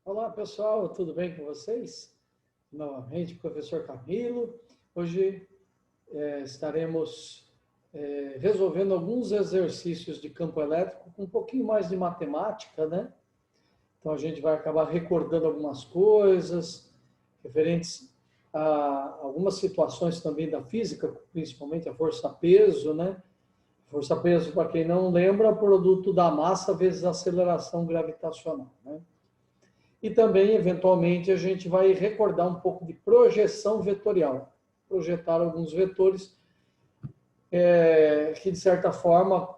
Olá, pessoal, tudo bem com vocês? Novamente, professor Camilo. Hoje estaremos resolvendo alguns exercícios de campo elétrico com um pouquinho mais de matemática, né? Então, a gente vai acabar recordando algumas coisas referentes a algumas situações também da física, principalmente a força-peso, né? Força-peso, para quem não lembra, é o produto da massa vezes a aceleração gravitacional, né? E também, eventualmente, a gente vai recordar um pouco de projeção vetorial. Projetar alguns vetores que, de certa forma,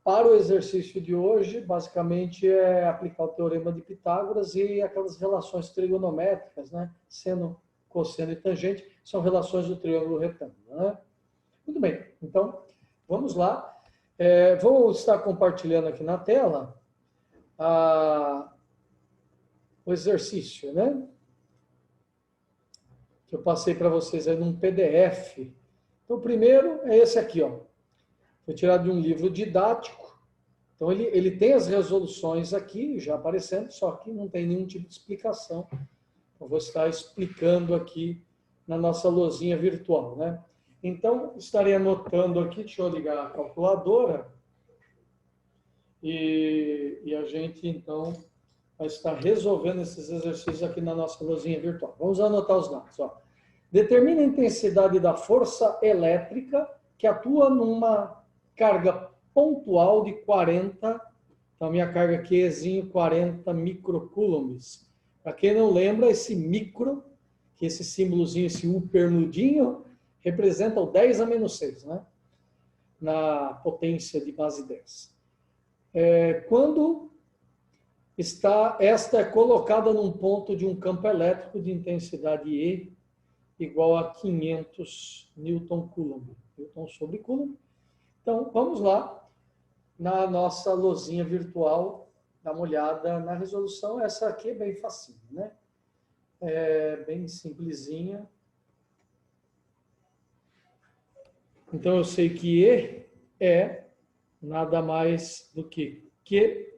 para o exercício de hoje, basicamente é aplicar o teorema de Pitágoras e aquelas relações trigonométricas, né? Seno, cosseno e tangente, são relações do triângulo retângulo, né? Muito bem, então, vamos lá. Vou estar compartilhando aqui na tela o exercício, né? Que eu passei para vocês aí num PDF. Então, o primeiro é esse aqui, ó. Foi tirado de um livro didático. Então, ele tem as resoluções aqui, já aparecendo, só que não tem nenhum tipo de explicação. Eu vou estar explicando aqui na nossa lousinha virtual, né? Então, estarei anotando aqui, deixa eu ligar a calculadora, e a gente, então, vai estar resolvendo esses exercícios aqui na nossa lousinha virtual. Vamos anotar os dados, ó. Determina a intensidade da força elétrica que atua numa carga pontual de 40, então a minha carga aqui é exinho 40 microcoulombs. Para quem não lembra, esse micro, que esse símbolozinho, esse U pernudinho, representa o 10 a menos 6, né? Na potência de base 10. Quando esta é colocada num ponto de um campo elétrico de intensidade E igual a 500 Newton Coulomb. Newton sobre Coulomb. Então, vamos lá na nossa lousinha virtual, dar uma olhada na resolução. Essa aqui é bem facinho, né? É bem simplesinha. Então, eu sei que E é nada mais do que Q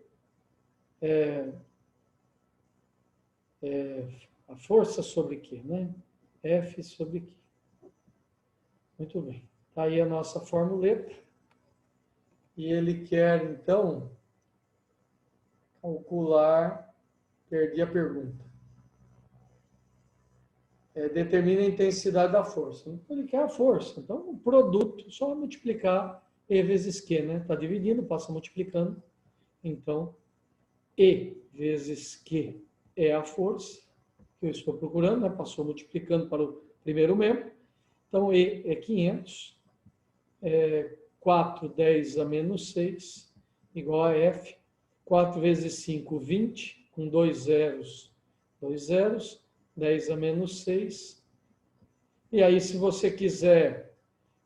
a força sobre Q, né? F sobre Q. Muito bem. Está aí a nossa formuleta. E ele quer, então, calcular, perdi a pergunta. Determina a intensidade da força. Então, ele quer a força. Então, o produto, só multiplicar E vezes Q, né? Está dividindo, passa multiplicando. Então, E vezes Q é a força que eu estou procurando, né? Passou multiplicando para o primeiro membro. Então, E é 500. 4, 10 a menos 6, igual a F. 4 vezes 5, 20, com 2 zeros, 10 a menos 6. E aí, se você quiser,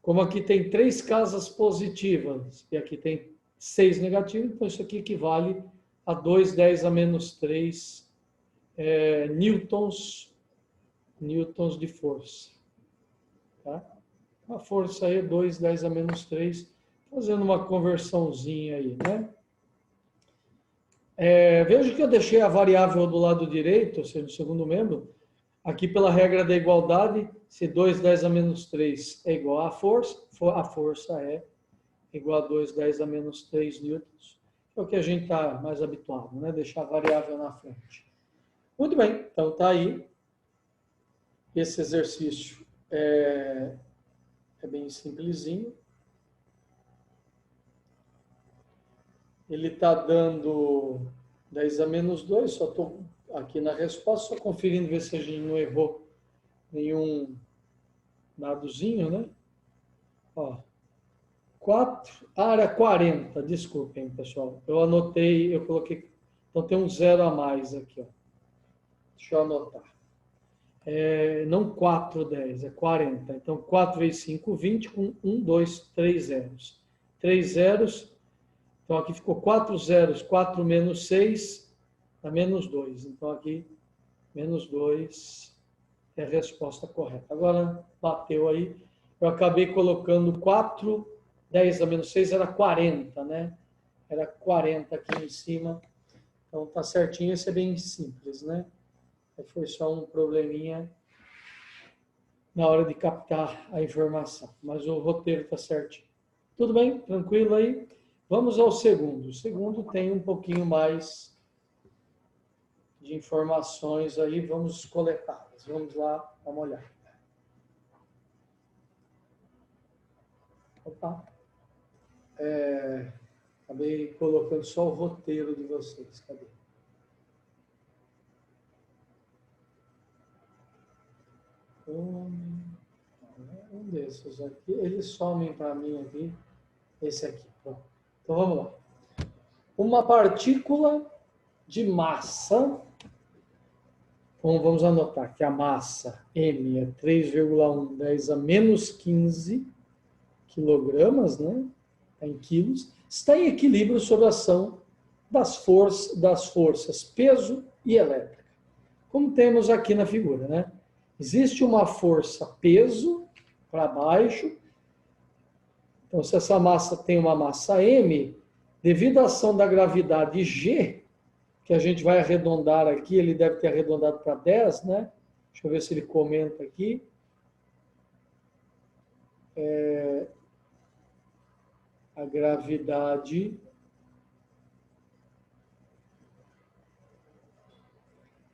como aqui tem 3 casas positivas e aqui tem 6 negativas, então isso aqui equivale a 2, 10 a menos 3 newtons de força. Tá? A força aí é 2, 10 a menos 3, fazendo uma conversãozinha aí, né? Veja que eu deixei a variável do lado direito, ou seja, no segundo membro, aqui pela regra da igualdade, se 2, 10 a menos 3 é igual a força é igual a 2, 10 a menos 3 newtons. É o que a gente está mais habituado, né? Deixar a variável na frente. Muito bem, então está aí. Esse exercício é bem simplesinho. Ele está dando 10 a menos 2, só estou aqui na resposta, só conferindo, ver se a gente não errou nenhum dadozinho, né? Ó, 4, era 40, desculpem, pessoal. Eu anotei, eu coloquei, então tem um zero a mais aqui, ó. Deixa eu anotar. Não 4, 10, é 40. Então, 4 vezes 5, 20, com 1, 2, 3 zeros. 3 zeros. Então, aqui ficou 4 zeros, 4 menos 6, dá menos 2. Então, aqui, menos 2 é a resposta correta. Agora, bateu aí. Eu acabei colocando 4, 10 a menos 6 era 40, né? Era 40 aqui em cima. Então, tá certinho, esse é bem simples, né? Foi só um probleminha na hora de captar a informação, mas o roteiro está certinho. Tudo bem? Tranquilo aí? Vamos ao segundo. O segundo tem um pouquinho mais de informações aí, vamos coletá-las. Vamos lá, dar uma olhada. Opa. Acabei colocando só o roteiro de vocês. Cadê? Um desses aqui. Eles somem para mim aqui. Esse aqui. Pronto. Então vamos lá. Uma partícula de massa. Então vamos anotar que a massa M é 3,1 10 a menos 15 quilogramas, né? Está em quilos. Está em equilíbrio sob a ação das forças peso e elétrica. Como temos aqui na figura, né? Existe uma força peso para baixo. Então, se essa massa tem uma massa M, devido à ação da gravidade G, que a gente vai arredondar aqui, ele deve ter arredondado para 10, né? Deixa eu ver se ele comenta aqui. A gravidade...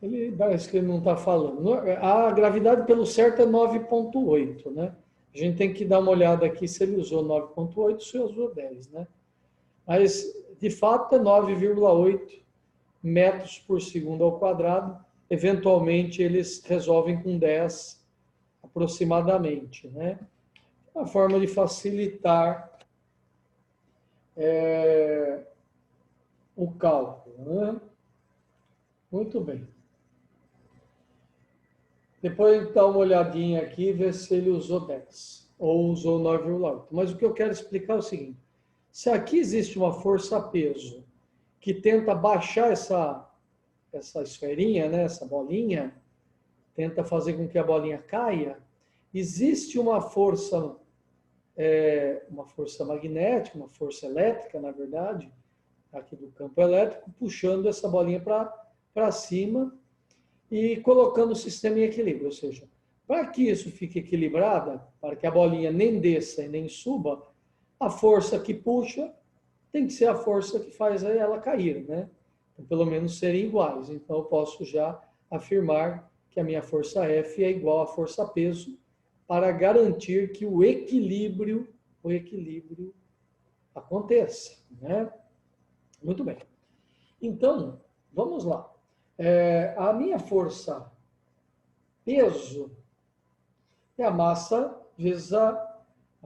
Ele parece que ele não está falando. A gravidade, pelo certo, é 9,8, né? A gente tem que dar uma olhada aqui se ele usou 9,8, se usou 10, né? Mas, de fato, é 9,8 metros por segundo ao quadrado. Eventualmente, eles resolvem com 10 aproximadamente, né? Uma forma de facilitar o cálculo, né? Muito bem. Depois dá uma olhadinha aqui e ver se ele usou 10 ou usou 9,8. Mas o que eu quero explicar é o seguinte. Se aqui existe uma força-peso que tenta baixar essa esferinha, né, essa bolinha, tenta fazer com que a bolinha caia, existe uma força magnética, uma força elétrica, na verdade, aqui do campo elétrico, puxando essa bolinha para cima e colocando o sistema em equilíbrio. Ou seja, para que isso fique equilibrado, para que a bolinha nem desça e nem suba, a força que puxa tem que ser a força que faz ela cair, né? Então, pelo menos serem iguais. Então, eu posso já afirmar que a minha força F é igual à força peso para garantir que o equilíbrio aconteça, né? Muito bem. Então, vamos lá. A minha força peso é a massa vezes a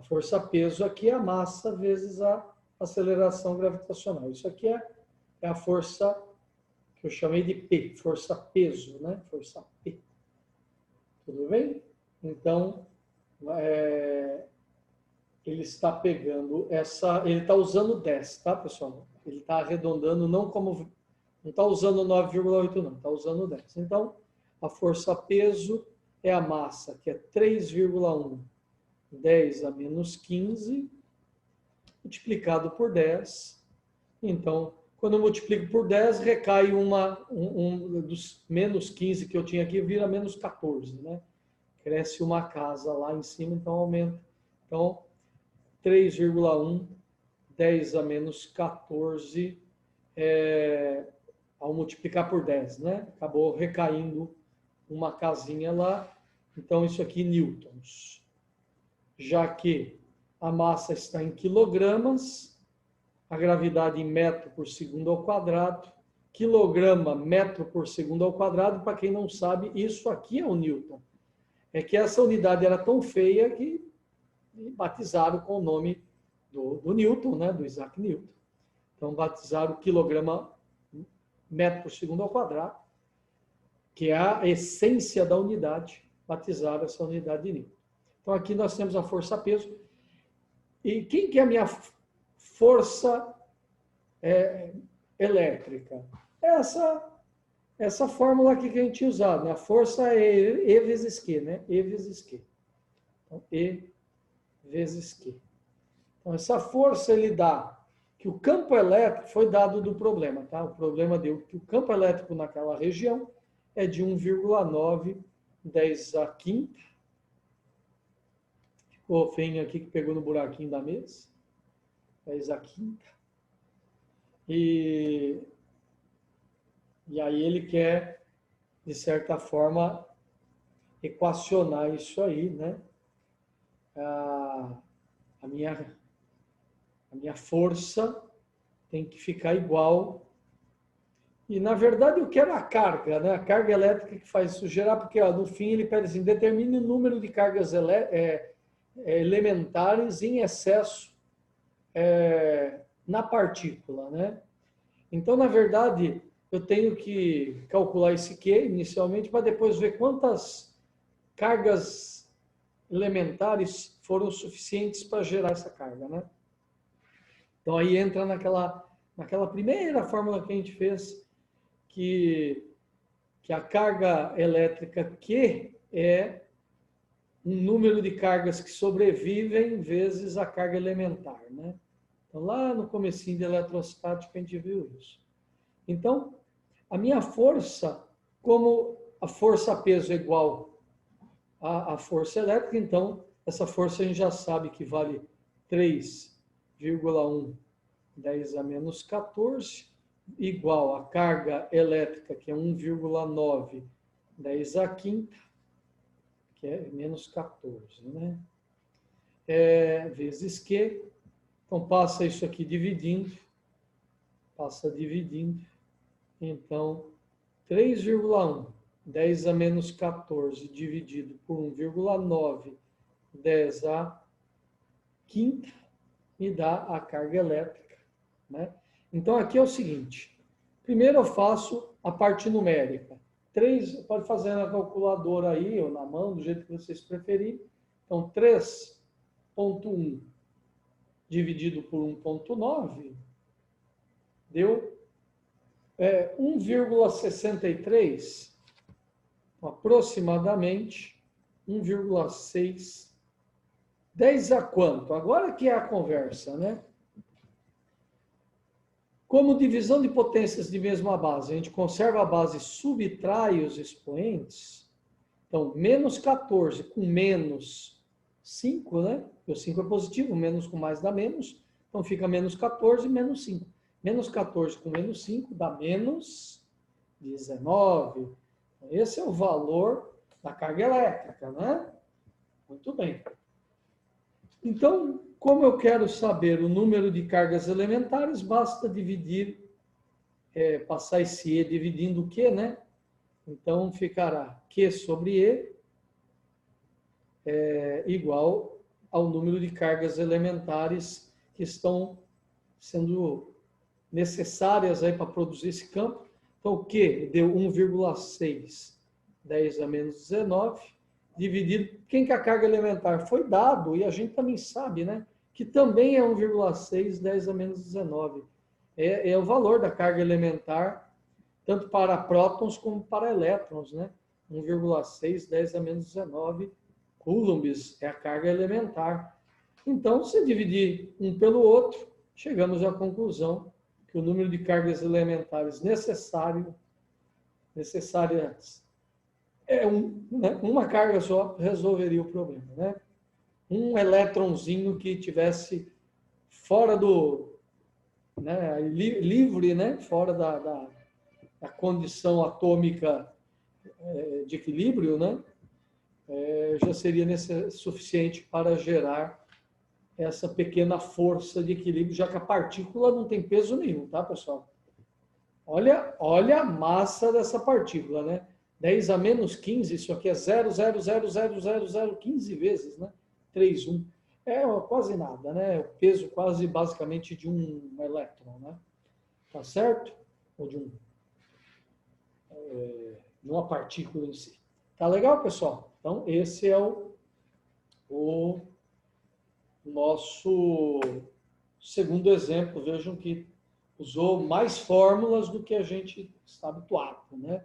força peso aqui é a massa vezes a aceleração gravitacional. Isso aqui é a força que eu chamei de P, força peso, né? Força P. Tudo bem? Então, ele está pegando ele está usando 10, tá, pessoal? Ele está arredondando, não está usando 9,8 não, está usando 10. Então, a força peso é a massa, que é 3,1 10 a menos 15, multiplicado por 10. Então, quando eu multiplico por 10, recai dos menos 15 que eu tinha aqui, vira menos 14, né? Cresce uma casa lá em cima, então aumenta. Então, 3,1, 10 a menos 14, ao multiplicar por 10, né? Acabou recaindo uma casinha lá. Então, isso aqui newtons. Já que a massa está em quilogramas, a gravidade em metro por segundo ao quadrado, quilograma, metro por segundo ao quadrado, para quem não sabe, isso aqui é o Newton. É que essa unidade era tão feia que batizaram com o nome do Newton, né, do Isaac Newton. Então, batizaram quilograma, metro por segundo ao quadrado, que é a essência da unidade, batizaram essa unidade de Newton. Então, aqui nós temos a força-peso. E quem que é a minha força elétrica? Essa fórmula aqui que a gente usa, né? A força é E vezes Q, né? E vezes Q. Então, E vezes Q. Então, essa força ele dá que o campo elétrico foi dado do problema, tá? O problema deu que o campo elétrico naquela região é de 1,9 10 a quinta. Ficou feio aqui que pegou no buraquinho da mesa. 10 a quinta. E aí ele quer, de certa forma, equacionar isso aí, né? A minha força tem que ficar igual. E, na verdade, eu quero a carga, né? A carga elétrica que faz isso gerar, porque ó, no fim ele pede assim, determine o número de cargas elementares em excesso na partícula, né? Então, na verdade, eu tenho que calcular esse Q inicialmente para depois ver quantas cargas elementares foram suficientes para gerar essa carga, né? Então, aí entra naquela primeira fórmula que a gente fez, que a carga elétrica Q é um número de cargas que sobrevivem vezes a carga elementar, né? Então, lá no comecinho de eletrostática, a gente viu isso. Então, a minha força, como a força-peso é igual à força elétrica, então, essa força a gente já sabe que vale 3,1 10 a menos 14, igual a carga elétrica, que é 1,9 10 a quinta, que é menos 14, né? Vezes Q. Então, passa isso aqui dividindo. Passa dividindo. Então, 3,1 10 a menos 14 dividido por 1,9 10 a quinta me dá a carga elétrica, né? Então, aqui é o seguinte. Primeiro eu faço a parte numérica. 3, pode fazer na calculadora aí, ou na mão, do jeito que vocês preferirem. Então, 3,1 dividido por 1,9 deu 1,63, aproximadamente 1,6. 10 a quanto? Agora que é a conversa, né? Como divisão de potências de mesma base, a gente conserva a base e subtrai os expoentes. Então, menos 14 com menos 5, né? Porque o 5 é positivo, menos com mais dá menos. Então, fica menos 14 e menos 5. Menos 14 com menos 5 dá menos 19. Esse é o valor da carga elétrica, né? Muito bem. Então, como eu quero saber o número de cargas elementares, basta dividir, passar esse E dividindo o Q, né? Então, ficará Q sobre E igual ao número de cargas elementares que estão sendo necessárias aí para produzir esse campo. Então, o Q deu 1,6, 10 a menos 19, dividido... Quem que é a carga elementar? Foi dado, e a gente também sabe, né? Que também é 1,6, 10 a menos 19. É o valor da carga elementar, tanto para prótons como para elétrons, né? 1,6, 10 a menos 19 coulombs é a carga elementar. Então, se dividir um pelo outro, chegamos à conclusão que o número de cargas elementares necessárias uma carga só resolveria o problema, né? Um elétronzinho que tivesse fora do, né, livre, né, fora da condição atômica de equilíbrio, né, já seria suficiente para gerar essa pequena força de equilíbrio, já que a partícula não tem peso nenhum, tá, pessoal? Olha a massa dessa partícula, né? 10 a menos 15, isso aqui é 0,0000015 vezes, né? 3,1. É quase nada, né? O peso quase basicamente de um elétron, né? Tá certo? Ou de uma partícula em si. Tá legal, pessoal? Então, esse é o nosso segundo exemplo. Vejam que usou mais fórmulas do que a gente está habituado, né?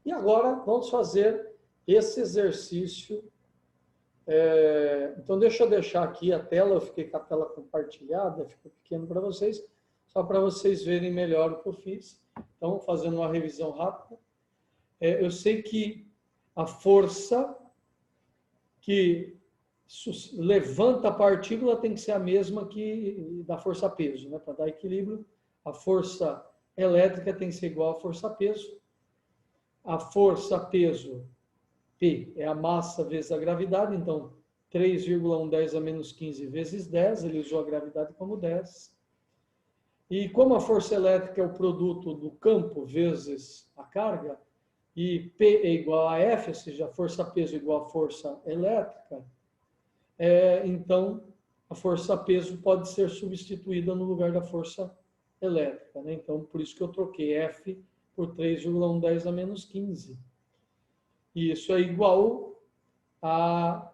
E agora vamos fazer esse exercício. Então, deixa eu deixar aqui a tela. Eu fiquei com a tela compartilhada, ficou pequeno para vocês. só para vocês verem melhor o que eu fiz. Então, fazendo uma revisão rápida, eu sei que a força que levanta a partícula tem que ser a mesma que da força-peso, né? Para dar equilíbrio, a força elétrica tem que ser igual à força-peso. A força-peso, P, é a massa vezes a gravidade, então 3,1 10 a menos 15 vezes 10, ele usou a gravidade como 10. E como a força elétrica é o produto do campo vezes a carga, e P é igual a F, ou seja, a força-peso igual a força elétrica, então a força-peso pode ser substituída no lugar da força elétrica, né? Então, por isso que eu troquei F por 3,1 10 a menos 15. E isso é igual a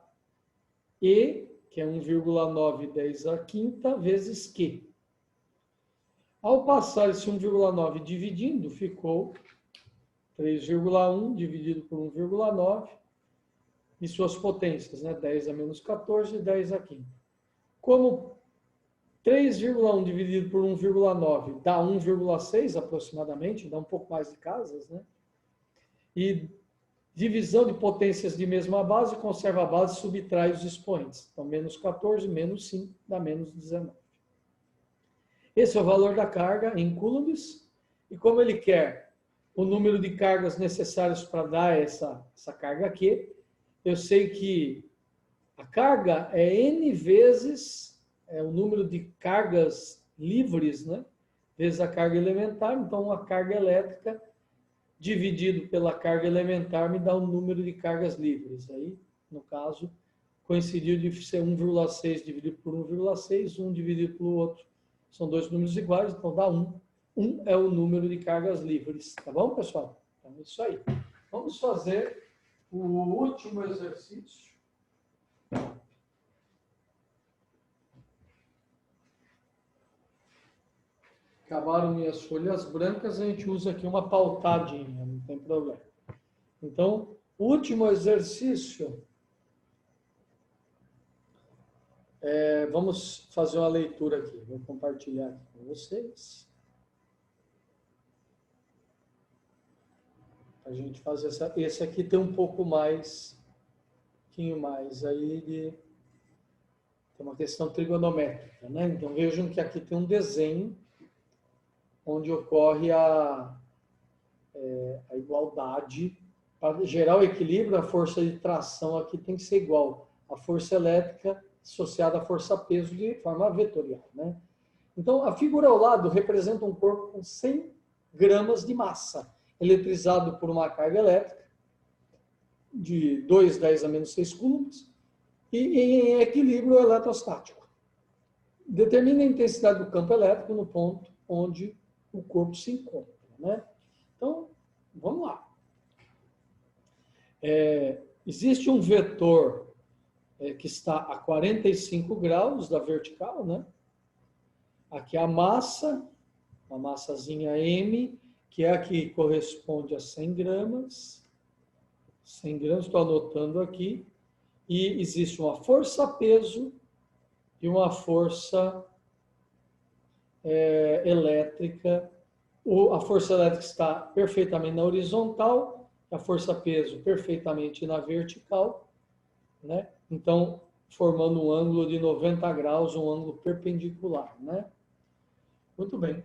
E, que é 1,9 10 a quinta, vezes Q. Ao passar esse 1,9 dividindo, ficou 3,1 dividido por 1,9 e suas potências, né? 10 a menos 14 e 10 a quinta. Como 3,1 dividido por 1,9 dá 1,6 aproximadamente, dá um pouco mais de casas, né? E divisão de potências de mesma base, conserva a base e subtrai os expoentes. Então, menos 14, menos 5, dá menos 19. Esse é o valor da carga em coulombs. E como ele quer o número de cargas necessárias para dar essa carga aqui, eu sei que a carga é N vezes o número de cargas livres, né? Vezes a carga elementar. Então, a carga elétrica dividido pela carga elementar me dá o número de cargas livres. Aí, no caso, coincidiu de ser 1,6 dividido por 1,6, 1 dividido pelo outro. São dois números iguais, então dá 1. 1 é o número de cargas livres. Tá bom, pessoal? Então, é isso aí. Vamos fazer o último exercício. Acabaram minhas folhas brancas, a gente usa aqui uma pautadinha, não tem problema. Então, o último exercício, vamos fazer uma leitura aqui. Vou compartilhar aqui com vocês. A gente faz esse aqui tem um pouquinho mais aí tem uma questão trigonométrica, né? Então, vejam que aqui tem um desenho onde ocorre a igualdade. Para gerar o equilíbrio, a força de tração aqui tem que ser igual à força elétrica associada à força-peso de forma vetorial, né? Então, a figura ao lado representa um corpo com 100 gramas de massa, eletrizado por uma carga elétrica de 2,10 a menos 6 coulombs e em equilíbrio eletrostático. Determina a intensidade do campo elétrico no ponto onde o corpo se encontra, né? Então, vamos lá. Existe um vetor que está a 45 graus da vertical, né? Aqui a massa, uma massazinha M, que é a que corresponde a 100 gramas. 100 gramas, estou anotando aqui. E existe uma força-peso e uma força elétrica. A força elétrica está perfeitamente na horizontal, a força-peso perfeitamente na vertical, né? Então, formando um ângulo de 90 graus, um ângulo perpendicular, né? Muito bem.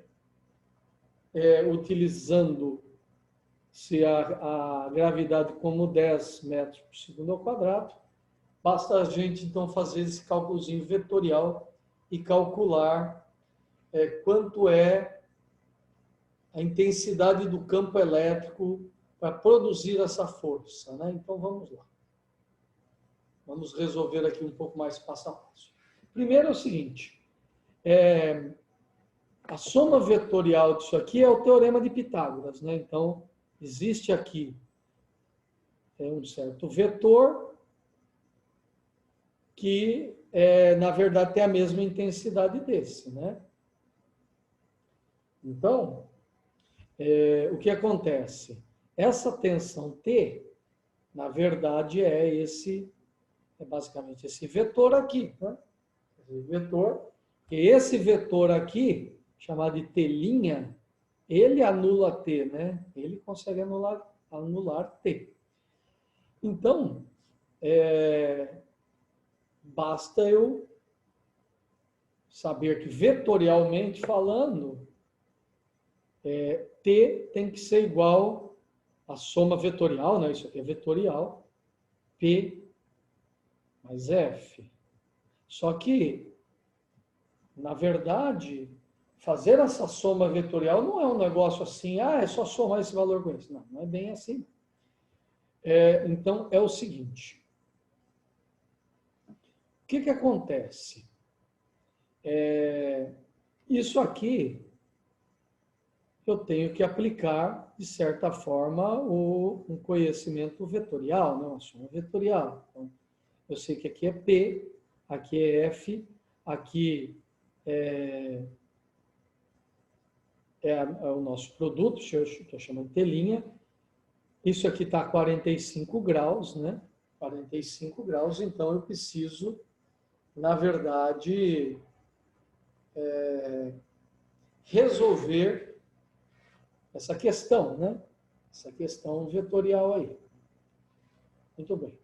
Utilizando-se a gravidade como 10 metros por segundo ao quadrado, basta a gente, então, fazer esse cálculozinho vetorial e calcular quanto é a intensidade do campo elétrico para produzir essa força, né? Então, vamos lá. Vamos resolver aqui um pouco mais passo a passo. Primeiro é o seguinte, a soma vetorial disso aqui é o teorema de Pitágoras, né? Então, existe aqui um certo vetor que, na verdade, tem a mesma intensidade desse, né? Então, o que acontece? Essa tensão T, na verdade, é basicamente esse vetor aqui, né? Esse vetor aqui chamar de telinha, ele anula T, né? Ele consegue anular T. Então, basta eu saber que, vetorialmente falando, T tem que ser igual à soma vetorial, né? Isso aqui é vetorial, P mais F. Só que, na verdade, fazer essa soma vetorial não é um negócio assim, é só somar esse valor com esse. Não, não é bem assim. Então, é o seguinte. O que acontece? Isso aqui eu tenho que aplicar, de certa forma, um conhecimento vetorial, né? Uma soma vetorial. Então, eu sei que aqui é P, aqui é F, aqui é o nosso produto, que eu estou chamando de telinha. Isso aqui está a 45 graus, né? 45 graus, então eu preciso, na verdade, resolver essa questão, né? Essa questão vetorial aí. Muito bem.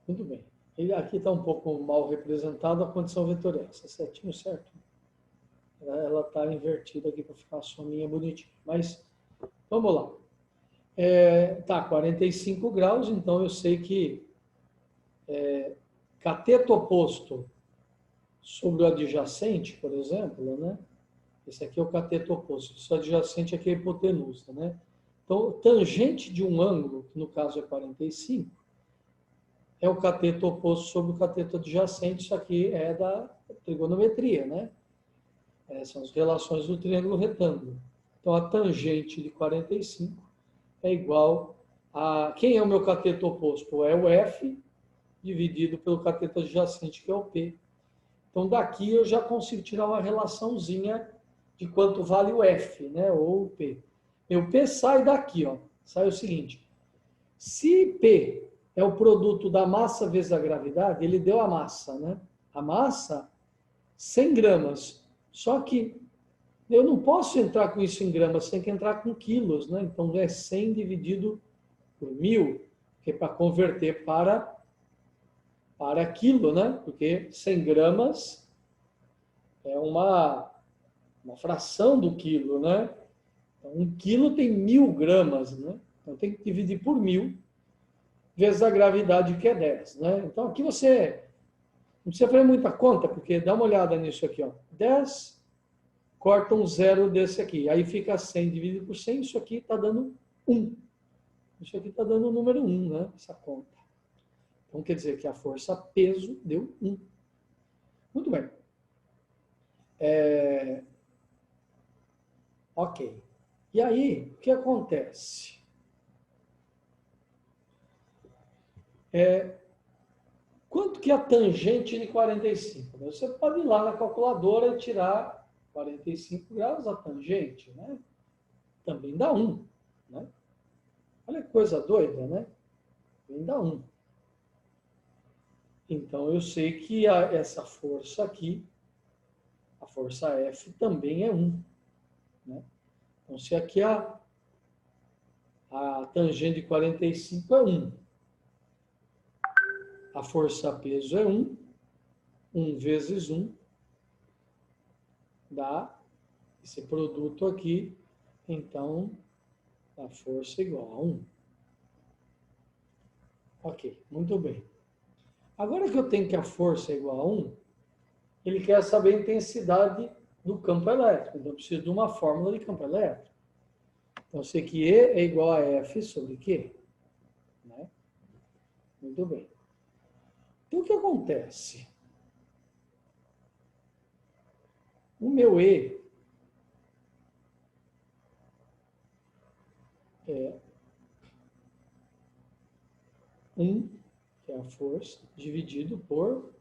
Muito bem. E aqui está um pouco mal representada a condição vetorial. Essa setinho certo. Ela está invertida aqui para ficar a sominha bonitinha. Mas, vamos lá. Tá, 45 graus, então eu sei que cateto oposto sobre o adjacente, por exemplo, né? Esse aqui é o cateto oposto. Esse adjacente aqui é a hipotenusa, né? Então, tangente de um ângulo, que no caso é 45, é o cateto oposto sobre o cateto adjacente. Isso aqui é da trigonometria, né? São as relações do triângulo retângulo. Então, a tangente de 45 é igual a... Quem é o meu cateto oposto? É o F dividido pelo cateto adjacente, que é o P. Então, daqui eu já consigo tirar uma relaçãozinha de quanto vale o F, né? Ou o P. Meu P sai daqui, ó. Sai o seguinte. Se P é o produto da massa vezes a gravidade, ele deu a massa, né? A massa, 100 gramas. Só que eu não posso entrar com isso em gramas, tem que entrar com quilos, né? Então, é 100 dividido por 1000, que é para converter para quilo, né? Porque 100 gramas é uma fração do quilo, né? Então, 1 quilo tem 1000 gramas, né? Então, tem que dividir por 1000 vezes a gravidade, que é 10, né? Então, aqui você não precisa fazer muita conta, porque dá uma olhada nisso aqui, ó. 10, corta um zero desse aqui. Aí fica 100 dividido por 100, isso aqui está dando 1. Isso aqui está dando o número 1, né? Essa conta. Então, quer dizer que a força peso deu 1. Muito bem. Ok. E aí, o que acontece? Quanto que é a tangente de 45? Você pode ir lá na calculadora e tirar 45 graus a tangente, né? Também dá 1, né? Olha que coisa doida, né? Também dá 1. Então, eu sei que essa força aqui, a força F, também é 1. Né? Então, se aqui a tangente de 45 é 1, a força peso é 1, 1 vezes 1 dá esse produto aqui, então a força é igual a 1. Ok, muito bem. Agora que eu tenho que a força é igual a 1, ele quer saber a intensidade do campo elétrico. Então, eu preciso de uma fórmula de campo elétrico. Então, eu sei que E é igual a F sobre Q. Né? Muito bem. Então, o que acontece? O meu E é 1, que é a força, dividido por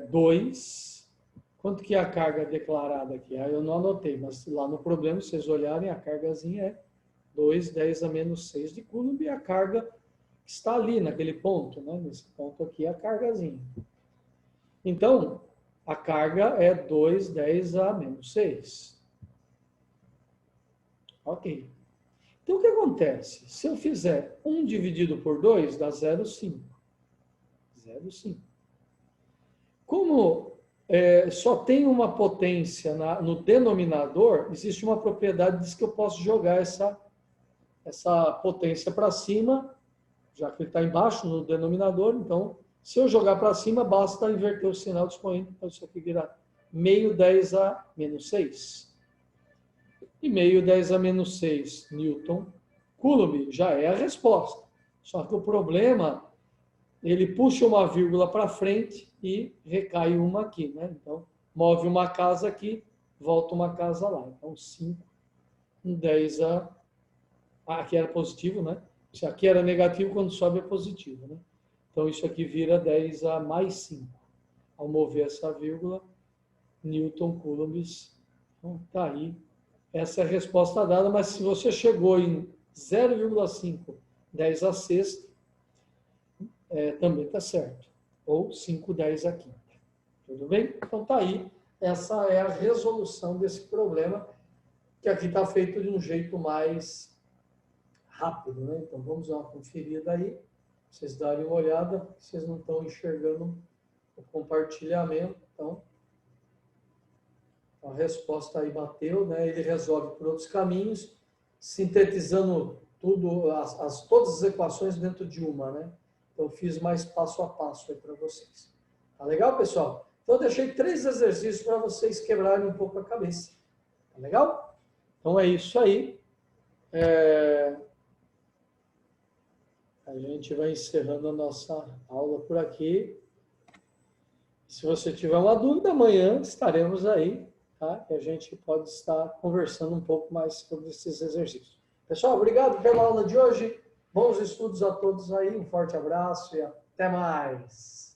2. Quanto que é a carga declarada aqui? Eu não anotei, mas lá no problema, se vocês olharem, a cargazinha é 2, 10 a menos 6 de Coulomb, e a carga está ali, naquele ponto, né? Nesse ponto aqui é a cargazinha. Então, A carga é 2, 10 a menos 6. Ok. Então, o que acontece? Se eu fizer 1 dividido por 2, dá 0,5. 0,5. Como só tem uma potência no denominador, existe uma propriedade que diz que eu posso jogar essa potência para cima, já que ele está embaixo no denominador. Então, se eu jogar para cima, basta inverter o sinal do expoente. Então, isso aqui vira meio 10 a menos 6. E meio 10 a menos 6 Newton Coulomb já é a resposta. Só que o problema, ele puxa uma vírgula para frente e recai uma aqui, né? Então, move uma casa aqui, volta uma casa lá. Então, 5, 10 a... Aqui era positivo, né? Se aqui era negativo, quando sobe é positivo, né? Então, isso aqui vira 10 a mais 5. Ao mover essa vírgula, Newton Coulombs. Então, tá aí. Essa é a resposta dada, mas se você chegou em 0,5, 10 a sexta, também está certo. Ou 5, 10 a quinta. Tudo bem? Então, tá aí. Essa é a resolução desse problema, que aqui está feito de um jeito mais rápido, né? Então, vamos dar uma conferida aí. Vocês darem uma olhada, vocês não estão enxergando o compartilhamento. Então, a resposta aí bateu, né? Ele resolve por outros caminhos, sintetizando tudo, todas as equações dentro de uma, né? Então, fiz mais passo a passo aí para vocês. Tá legal, pessoal? Então, eu deixei 3 exercícios para vocês quebrarem um pouco a cabeça. Tá legal? Então, é isso aí. A gente vai encerrando a nossa aula por aqui. Se você tiver uma dúvida, amanhã estaremos aí, tá? E a gente pode estar conversando um pouco mais sobre esses exercícios. Pessoal, obrigado pela aula de hoje. Bons estudos a todos aí. Um forte abraço e até mais.